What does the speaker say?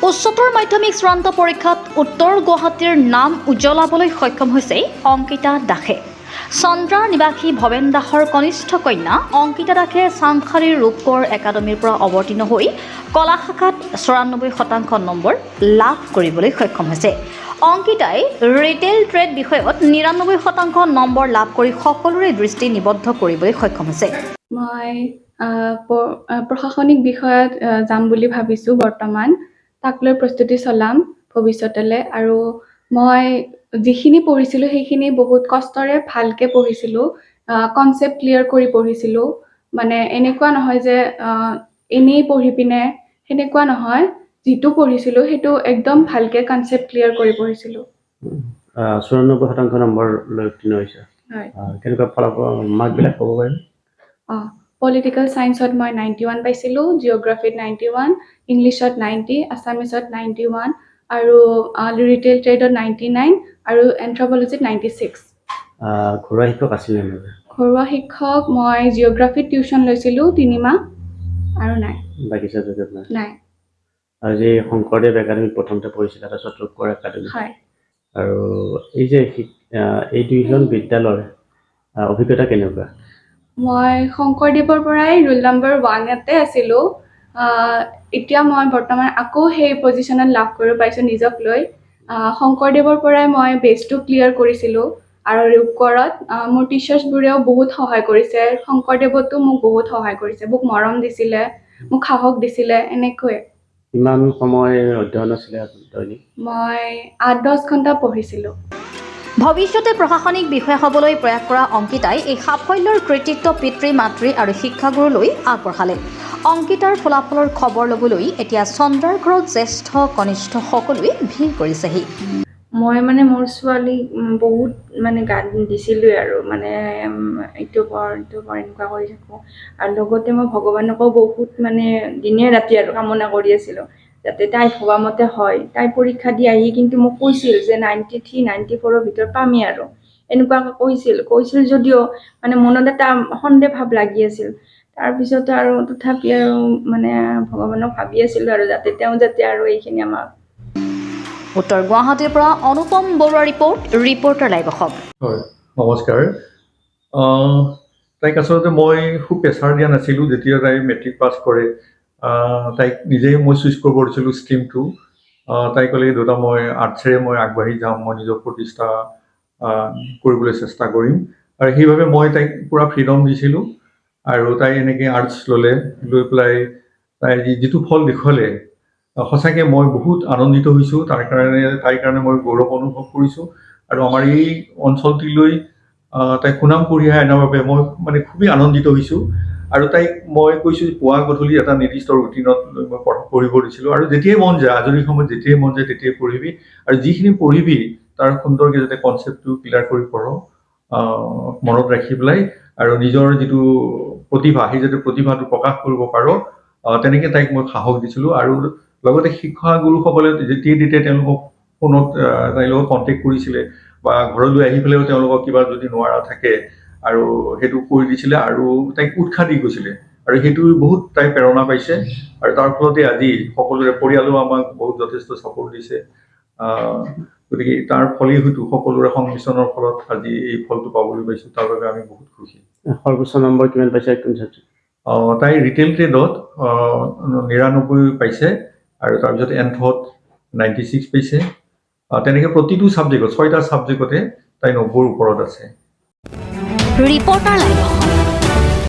উচ্চতৰ মাধ্যমিক চূড়ান্ত পৰীক্ষাত উত্তৰ গুৱাহাটীৰ নাম উজ্বলাবলৈ সক্ষম হৈছে অংকিতা দাসে। চন্দ্ৰা নিবাসী ভৱেন দাসৰ কনিষ্ঠ কন্যা অংকিতা দাসে চাংখাৰীৰ ৰূপকোঁৱৰ একাডেমীৰ পৰা অৱতীৰ্ণ হৈ কলা শাখাত ৯৪% নম্বৰ লাভ কৰিবলৈ সক্ষম হৈছে। অংকিতাই ৰিটেইল ট্ৰেড বিষয়ত ৯৯% নম্বৰ লাভ কৰি সকলোৰে দৃষ্টি নিবদ্ধ কৰিবলৈ সক্ষম হৈছে। মই প্ৰশাসনিক বিষয়ত যাম বুলি ভাবিছোঁ বৰ্তমান। তাক লৈ প্ৰস্তুতি চলাম ভৱিষ্যতলৈ। আৰু মই যিখিনি পঢ়িছিলোঁ সেইখিনি বহুত কষ্টৰে ভালকৈ পঢ়িছিলোঁ, কনচেপ্ট ক্লিয়াৰ কৰি পঢ়িছিলোঁ। মানে এনেকুৱা নহয় যে এনেই পঢ়ি পিনে, সেনেকুৱা নহয়। যিটো পঢ়িছিলোঁ সেইটো একদম ভালকৈ কনচেপ্ট ক্লিয়াৰ কৰি পঢ়িছিলোঁ। ৯৪% নম্বৰ লৈ উত্তীৰ্ণ হৈছে। হয়। কেনেকুৱা ফলাফল মাৰ্কবিলাক ক'ব পাৰিম? পলিটিকেল ছায়েন্সত মই 91 পাইছিলোঁ, জিঅ'গ্ৰাফিত 91, ইংলিছত 90, আছামিছত 91 আৰু ৰিটেইল ট্ৰেডত 99 আৰু এন্থ্ৰপলজিত 96। ঘৰুৱা শিক্ষক আছিলে নেকি? ঘৰুৱা শিক্ষক মই জিঅ'গ্ৰাফিত টিউশ্যন লৈছিলোঁ 3 মাহ আৰু নাই। বাকী চাবজেক্টত নাই? নাই। আৰু যে শংকৰদেৱ একাডেমীত প্ৰথমতে পঢ়িছিলে, তাৰপিছত ৰূপকোঁৱৰ একাডেমী। হয়। আৰু এই যে এই দুইখন বিদ্যালয়ৰ অভিজ্ঞতা কেনেকুৱা? মই শংকৰদেৱৰ পৰাই ৰোল নম্বৰ 1তে আছিলোঁ। এতিয়া মই বৰ্তমান আকৌ সেই পজিশ্যনত লাভ কৰিব পাৰিছোঁ নিজক লৈ। শংকৰদেৱৰ পৰাই মই বেছটো ক্লিয়াৰ কৰিছিলোঁ আৰু ৰূপকোঁৱৰত মোৰ টিচাৰ্ছবোৰেও বহুত সহায় কৰিছে। শংকৰদেৱতো মোক বহুত সহায় কৰিছে, মোক মৰম দিছিলে, মোক সাহস দিছিলে, এনেকৈয়ে। কিমান সময় অধ্যয়ন আছিলে দৈনিক? মই ৮-১০ ঘণ্টা পঢ়িছিলোঁ। ভৱিষ্যতে প্ৰশাসনিক বিষয়া হ'বলৈ প্ৰয়াস কৰা অংকিতাই এই সাফল্যৰ কৃতিত্ব পিতৃ মাতৃ আৰু শিক্ষাগুৰুলৈ আগবঢ়ালে। অংকিতাৰ ফলাফলৰ খবৰ ল'বলৈ এতিয়া চন্দ্ৰাৰ ঘৰত জ্যেষ্ঠ কনিষ্ঠ সকলোৱে ভিৰ কৰিছেহি। মই মোৰ ছোৱালীক বহুত গান দিছিলোঁ আৰু এইটো কৰ এনেকুৱা কৰি থাকোঁ। আৰু লগতে মই ভগৱানকো বহুত দিনে ৰাতি আৰু কামনা কৰি আছিলোঁ যাতে তাই ভবামতে হয়। তাই পৰীক্ষা দি আহি কিন্তু মোক কৈছিল যে 93, 94ৰ ভিতৰত পামেই আৰু এনেকুৱাকৈ কৈছিল যদিও মনত এটা সন্দেহ ভাৱ লাগি আছিল। তাৰপিছতো আৰু তথাপি আৰু ভগৱানক ভাবি আছিলোঁ আৰু তেওঁ যাতে আৰু এইখিনি আমাক। উত্তৰ গুৱাহাটীৰ পৰা অনুপম বৰুৱা ৰিপৰ্টাৰ লাইভ অসম। হয়, নমস্কাৰ। তাইক আচলতে মই খুব প্ৰেছাৰ দিয়া নাছিলোঁ। যেতিয়া তাই মেট্ৰিক পাছ কৰে, তাইক নিজেই মই চুজ কৰিব দিছিলোঁ ষ্ট্ৰীমটো। তাই ক'লে দেউতা মই আৰ্টছেৰে মই আগবাঢ়ি যাম, মই নিজৰ প্ৰতিষ্ঠা কৰিবলৈ চেষ্টা কৰিম। আৰু সেইবাবে মই তাইক পূৰা ফ্ৰীডম দিছিলোঁ। আৰু তাই এনেকৈ আৰ্টছ ল'লে, লৈ পেলাই তাই যিটো ফল দেখুৱালে, সঁচাকৈ মই বহুত আনন্দিত হৈছোঁ। তাইৰ কাৰণে মই গৌৰৱ অনুভৱ কৰিছোঁ। আৰু আমাৰ এই অঞ্চলটিলৈ তাইক সুনাম কঢ়িয়াই অনাৰ বাবে মই খুবেই আনন্দিত হৈছোঁ। আৰু তাইক মই কৈছোঁ পুৱা গধূলি এটা নিৰ্দিষ্ট ৰুটিনত লৈ মই পঢ়িব দিছিলোঁ। আৰু যেতিয়াই মন যায়, আজৰি সময়ত যেতিয়াই মন যায় তেতিয়াই পঢ়িবি। আৰু যিখিনি পঢ়িবি তাৰ সুন্দৰকৈ যাতে কনচেপ্টটো ক্লিয়াৰ কৰি পঢ়, মনত ৰাখি পেলাই, আৰু নিজৰ যিটো প্ৰতিভা, সেই যাতে প্ৰতিভাটো প্ৰকাশ কৰিব পাৰ, তেনেকৈ তাইক মই সাহস দিছিলোঁ। আৰু লগতে শিক্ষাগুৰুসকলে যেতিয়াই তেতিয়াই তেওঁলোকক ফোনত তাইৰ লগত কণ্টেক্ট কৰিছিলে, বা ঘৰলৈ আহি পেলাইও তেওঁলোকক কিবা যদি নোৱাৰা থাকে আৰু সেইটো কৰি দিছিলে, আৰু তাইক উৎসাহ দি গৈছিলে। আৰু সেইটো বহুত তাই প্ৰেৰণা পাইছে। আৰু তাৰ ফলতে আজি সকলোৰে পৰিয়ালেও আমাক বহুত যথেষ্ট ছাপোৰ্ট দিছে। গতিকে তাৰ ফলেই হয়তো সকলোৰে সংমিশ্ৰণৰ ফলত আজি এই ফলটো পাবলৈ পাইছোঁ। তাৰ বাবে আমি বহুত সুখী। সৰ্বোচ্চ নম্বৰ কিমান পাইছে কোন ছাবজেক্ট? তাই ৰিটেইল ট্ৰেডত ৯৯ পাইছে, আৰু তাৰপিছত এন্থত 96 পাইছে। তেনেকৈ প্ৰতিটো ছাবজেক্টত 6টা ছাবজেক্টতে তাই 90ৰ ওপৰত আছে। Reporter live Assam.